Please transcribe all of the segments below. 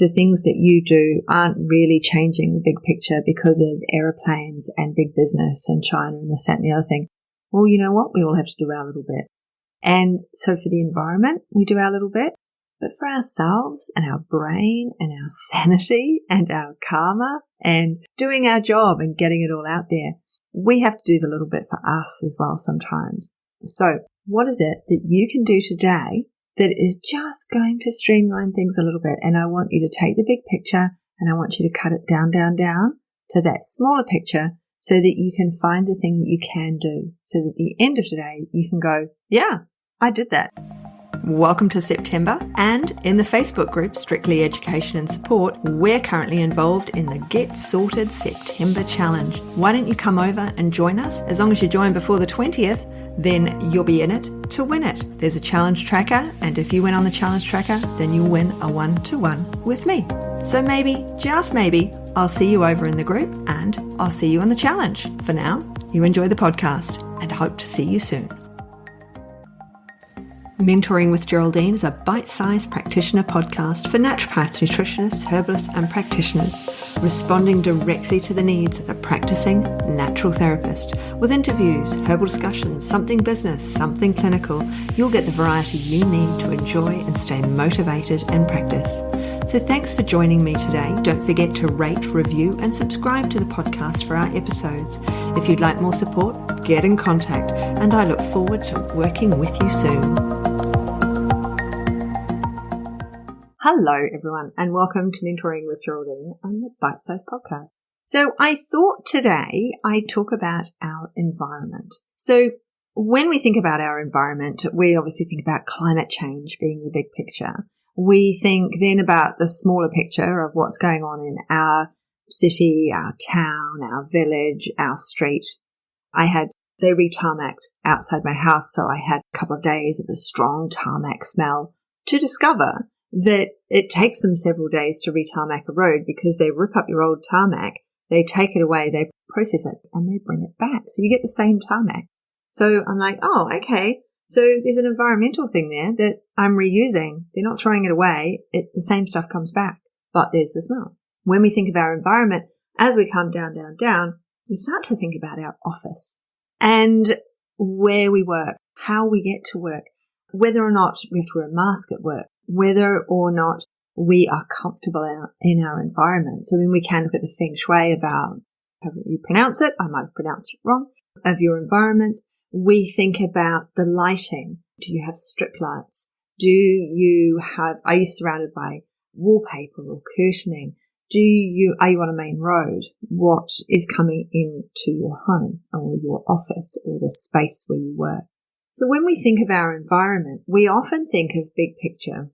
the things that you do aren't really changing the big picture because of aeroplanes and big business and China and this, that and the other thing. Well, you know what? We all have to do our little bit. And so for the environment, we do our little bit. But for ourselves and our brain and our sanity and our karma and doing our job and getting it all out there, we have to do the little bit for us as well sometimes. So what is it that you can do today that is just going to streamline things a little bit? And I want you to take the big picture and I want you to cut it down to that smaller picture so that you can find the thing that you can do. So that at the end of today, you can go, yeah, I did that. Welcome to September, and in the Facebook group Strictly Education and Support, we're currently involved in the Get Sorted September Challenge. Why don't you come over and join us? As long as you join before the 20th, then you'll be in it to win it. There's a challenge tracker, and if you win on the challenge tracker, then you'll win a one-to-one with me. So maybe, just maybe, I'll see you over in the group and I'll see you on the challenge. For now, you enjoy the podcast and hope to see you soon. Mentoring with Geraldine is a bite-sized practitioner podcast for naturopaths, nutritionists, herbalists and practitioners, responding directly to the needs of the practicing natural therapist. With interviews, herbal discussions, something business, something clinical, you'll get the variety you need to enjoy and stay motivated in practice. So thanks for joining me today. Don't forget to rate, review and subscribe to the podcast for our episodes. If you'd like more support, get in contact and I look forward to working with you soon. Hello everyone and welcome to Mentoring with Geraldine and the Bite Size Podcast. So I thought today I'd talk about our environment. So when we think about our environment, we obviously think about climate change being the big picture. We think then about the smaller picture of what's going on in our city, our town, our village, our street. They re-tarmacked outside my house, so I had a couple of days of the strong tarmac smell to discover that it takes them several days to re-tarmac a road because they rip up your old tarmac, they take it away, they process it, and they bring it back. So you get the same tarmac. So I'm like, oh, okay. So there's an environmental thing there that I'm reusing. They're not throwing it away. The same stuff comes back, but there's the smell. When we think of our environment, as we come down, we start to think about our office and where we work, how we get to work, whether or not we have to wear a mask at work, whether or not we are comfortable in our environment. So when we can look at the feng shui of however you pronounce it, I might have pronounced it wrong, of your environment, we think about the lighting. Do you have strip lights? Are you surrounded by wallpaper or curtaining? Are you on a main road? What is coming into your home or your office or the space where you work? So when we think of our environment, we often think of big picture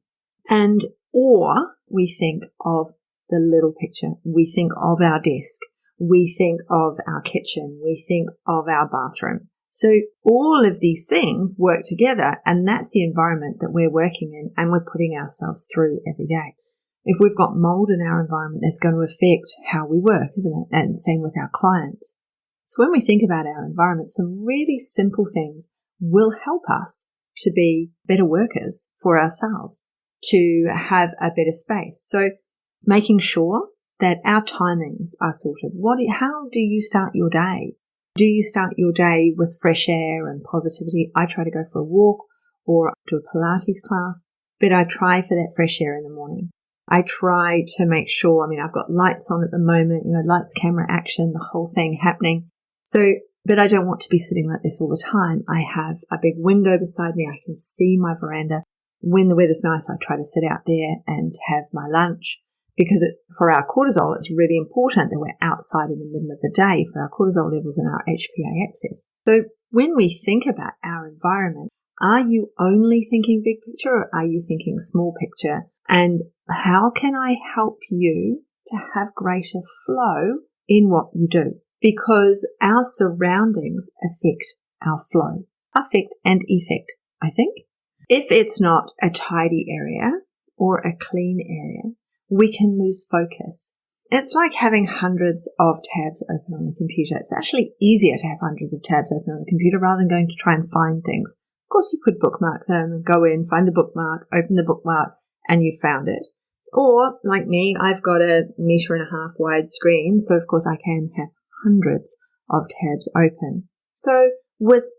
or we think of the little picture. We think of our desk. We think of our kitchen. We think of our bathroom. So all of these things work together, and that's the environment that we're working in and we're putting ourselves through every day. If we've got mold in our environment, that's going to affect how we work, isn't it? And same with our clients. So when we think about our environment, some really simple things will help us to be better workers for ourselves, to have a better space. So making sure that our timings are sorted. How do you start your day? Do you start your day with fresh air and positivity? I try to go for a walk or do a Pilates class, but I try for that fresh air in the morning. I try to make sure, I've got lights on at the moment, lights, camera, action, the whole thing happening. But I don't want to be sitting like this all the time. I have a big window beside me. I can see my veranda. When the weather's nice, I try to sit out there and have my lunch because for our cortisol, it's really important that we're outside in the middle of the day for our cortisol levels and our HPA axis. So when we think about our environment, are you only thinking big picture or are you thinking small picture? And how can I help you to have greater flow in what you do? Because our surroundings affect our flow, affect and effect, I think. If it's not a tidy area or a clean area, we can lose focus. It's like having hundreds of tabs open on the computer. It's actually easier to have hundreds of tabs open on the computer rather than going to try and find things. Of course, you could bookmark them and go in, find the bookmark, open the bookmark, and you found it. Or, like me, I've got a 1.5 meter wide screen, so of course I can have hundreds of tabs open. So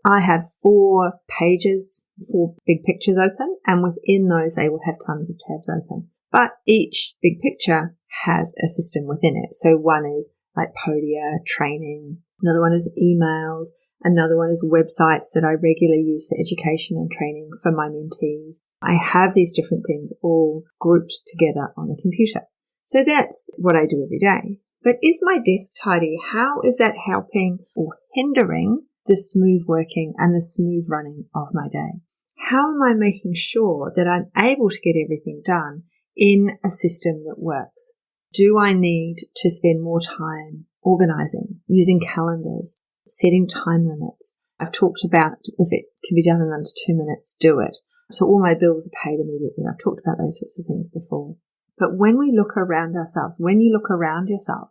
I have 4 pages, 4 big pictures open, and within those they will have tons of tabs open. But each big picture has a system within it. So one is like Podia, training, another one is emails, another one is websites that I regularly use for education and training for my mentees. I have these different things all grouped together on the computer. So that's what I do every day. But is my desk tidy? How is that helping or hindering the smooth working and the smooth running of my day? How am I making sure that I'm able to get everything done in a system that works? Do I need to spend more time organizing, using calendars, setting time limits? I've talked about if it can be done in under 2 minutes, do it. So all my bills are paid immediately. I've talked about those sorts of things before. But when we look around ourselves, when you look around yourself,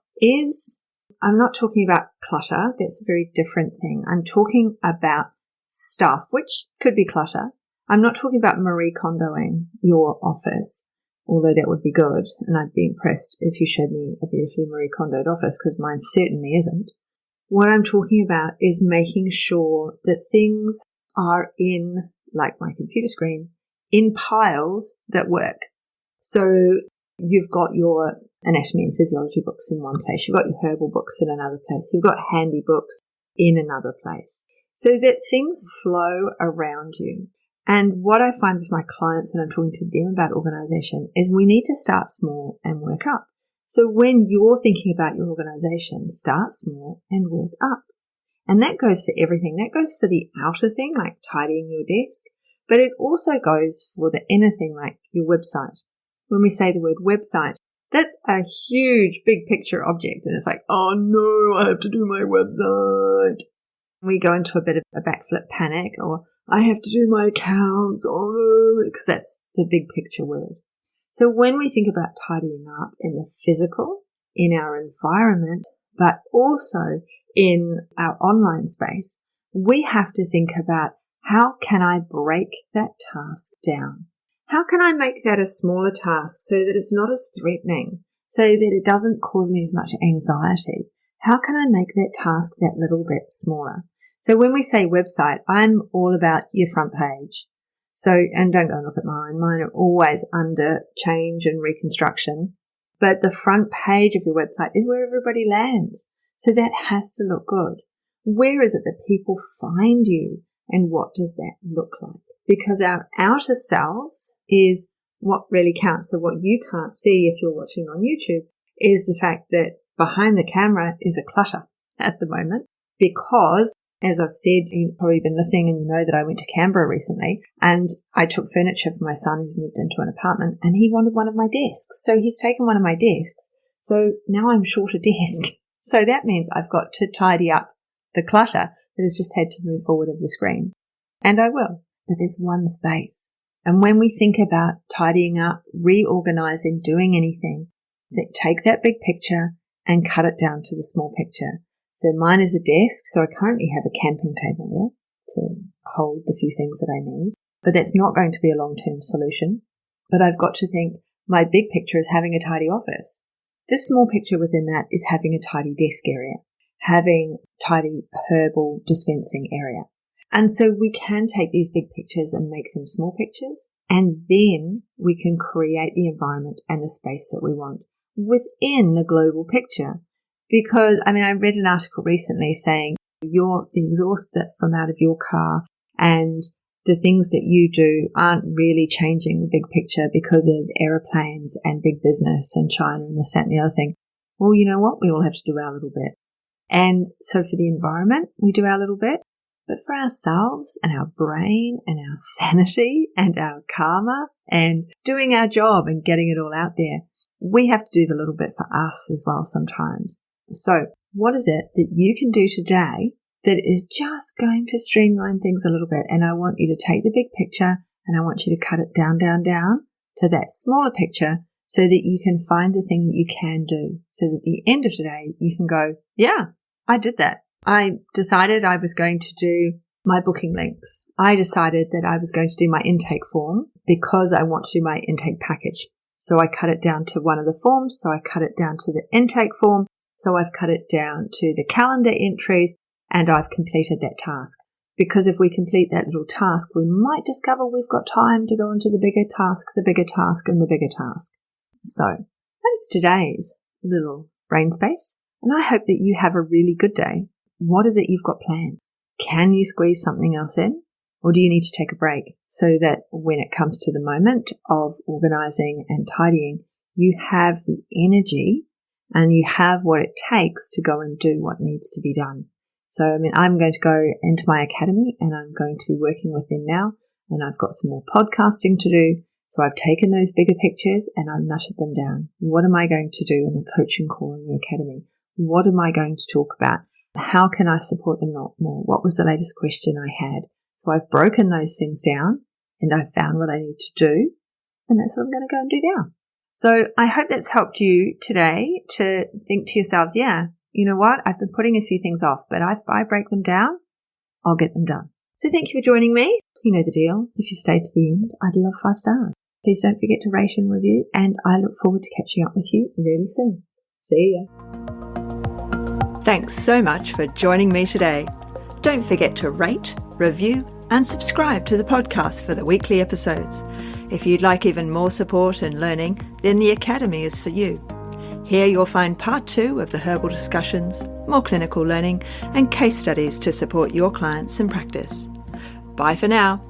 I'm not talking about clutter. That's a very different thing. I'm talking about stuff, which could be clutter. I'm not talking about Marie Kondoing your office, although that would be good. And I'd be impressed if you showed me a beautifully Marie Kondoed office, because mine certainly isn't. What I'm talking about is making sure that things are in, like my computer screen, in piles that work. So you've got your anatomy and physiology books in one place. You've got your herbal books in another place. You've got handy books in another place, so that things flow around you. And what I find with my clients when I'm talking to them about organization is we need to start small and work up. So when you're thinking about your organization, start small and work up. And that goes for everything. That goes for the outer thing, like tidying your desk, but it also goes for the inner thing, like your website. When we say the word website, that's a huge big picture object. And it's like, oh no, I have to do my website. We go into a bit of a backflip panic, or I have to do my accounts. Oh no, because that's the big picture word. So when we think about tidying up in the physical, in our environment, but also in our online space, we have to think about how can I break that task down? How can I make that a smaller task so that it's not as threatening, so that it doesn't cause me as much anxiety? How can I make that task that little bit smaller? So when we say website, I'm all about your front page. So, and don't go and look at mine. Mine are always under change and reconstruction. But the front page of your website is where everybody lands. So that has to look good. Where is it that people find you, and what does that look like? Because our outer selves is what really counts. So what you can't see if you're watching on YouTube is the fact that behind the camera is a clutter at the moment, because, as I've said, you've probably been listening and you know that I went to Canberra recently, and I took furniture for my son who's moved into an apartment, and he wanted one of my desks. So he's taken one of my desks. So now I'm short a desk. So that means I've got to tidy up the clutter that has just had to move forward of the screen. And I will. But there's one space. And when we think about tidying up, reorganizing, doing anything, take that big picture and cut it down to the small picture. So mine is a desk. So I currently have a camping table there to hold the few things that I need. But that's not going to be a long-term solution. But I've got to think my big picture is having a tidy office. This small picture within that is having a tidy desk area, having tidy herbal dispensing area. And so we can take these big pictures and make them small pictures, and then we can create the environment and the space that we want within the global picture. Because, I read an article recently saying the exhaust that from out of your car and the things that you do aren't really changing the big picture because of aeroplanes and big business and China and this, that and the other thing. Well, you know what? We all have to do our little bit. And so for the environment, we do our little bit. But for ourselves and our brain and our sanity and our karma and doing our job and getting it all out there, we have to do the little bit for us as well sometimes. So what is it that you can do today that is just going to streamline things a little bit? And I want you to take the big picture and I want you to cut it down to that smaller picture so that you can find the thing that you can do. So that at the end of the day, you can go, yeah, I did that. I decided I was going to do my booking links. I decided that I was going to do my intake form because I want to do my intake package. So I cut it down to one of the forms. So I cut it down to the intake form. So I've cut it down to the calendar entries, and I've completed that task. Because if we complete that little task, we might discover we've got time to go into the bigger task, and the bigger task. So that's today's little brain space. And I hope that you have a really good day. What is it you've got planned? Can you squeeze something else in? Or do you need to take a break so that when it comes to the moment of organizing and tidying, you have the energy and you have what it takes to go and do what needs to be done? So, I'm going to go into my academy and I'm going to be working with them now, and I've got some more podcasting to do. So I've taken those bigger pictures and I've nutted them down. What am I going to do in the coaching call in the academy? What am I going to talk about? How can I support them more? What was the latest question I had? So I've broken those things down and I've found what I need to do, and that's what I'm going to go and do now. So I hope that's helped you today to think to yourselves, yeah, you know what? I've been putting a few things off, but if I break them down, I'll get them done. So thank you for joining me. You know the deal. If you stayed to the end, I'd love 5 stars. Please don't forget to rate and review, and I look forward to catching up with you really soon. See ya. Thanks so much for joining me today. Don't forget to rate, review, and subscribe to the podcast for the weekly episodes. If you'd like even more support and learning, then the Academy is for you. Here you'll find part 2 of the herbal discussions, more clinical learning, and case studies to support your clients in practice. Bye for now.